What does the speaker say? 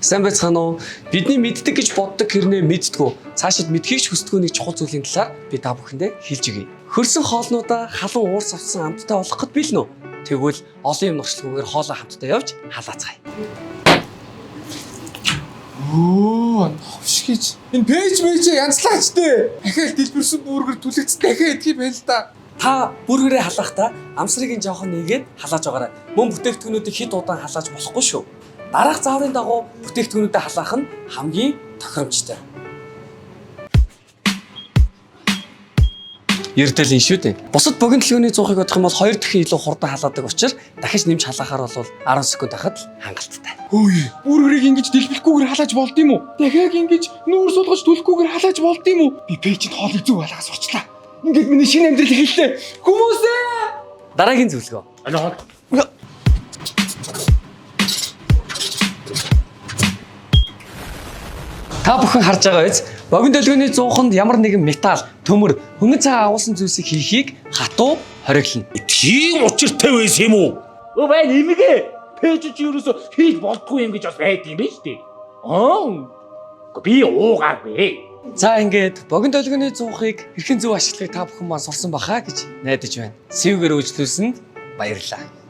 Сайн байцгаана уу? Бидний мэддэг гэж боддог хэрнээ мэддэггүй. Цаашид мэдхийг ч хүсдэггүй нэг чухал зүйлийн талаар би та бүхэндээ хэлж өгье. Хөрсөн хоолнуудаа халуун уурс авсан амттай болгоход билнэ үү? Тэгвэл олон юм нуршлгүйгээр хоолоо хамтдаа явж халаацгаая. Ховш гэж. Энэ пэйж янзлаач дээ. Дахиад дэлбэрсэн бүргэр түлэгц дахиад идэх юм байна л да. Та бүргэрээ халахдаа амсрыг жоохон нэгээд халааж байгаарай. Мөн бүтээгдэхүүнүүдийг хэд удаан халааж болохгүй шүү. Дараах зааврын дагуу бүтээгдэхүүнүүдэд халаах нь хамгийн тохиромжтой. Ярдэл энэ шүү дээ. Бусад богино төлөвний 100-ыг бодох юм бол 2 дахин илүү хурдан халаадаг учраас дахиж нэмж халаахаар бол 10 секунд хахад хангалттай. Хөөе. Бүргэрийг ингэж дэлбэлэхгүйгээр халааж болд юм уу? Дахиад ингэж нүүр сулгаж түлхэхгүйгээр халааж болд юм уу? Би пэйжэнд хоолыг зөв халаагаас урчлаа. Ингээд миний шинэ амьдрал эхэллээ. Хүмүүсээ! Дараагийн зөвлөгөө. Та бүхэн харж байгаа биз? Богино долгионы 100-нд ямар нэгэн металл, төмөр, хөнгөн цагаан агуулсан зүйлсийг хийхийг хатуу хориглоно. Тийм учиртай байсан юм уу? Өө бай нэмэгэ. Пэйж чи юусоо хийж болдгүй юм гэж бас байд юм биш үү? Би уугааргүй. За ингээд богино долгионы 100-ыг хэрхэн зөв ашиглахыг та бүхэн маань сурсан бахаа гэж найдаж байна. Сэвгээр үйлчлүүлсэнд баярлалаа.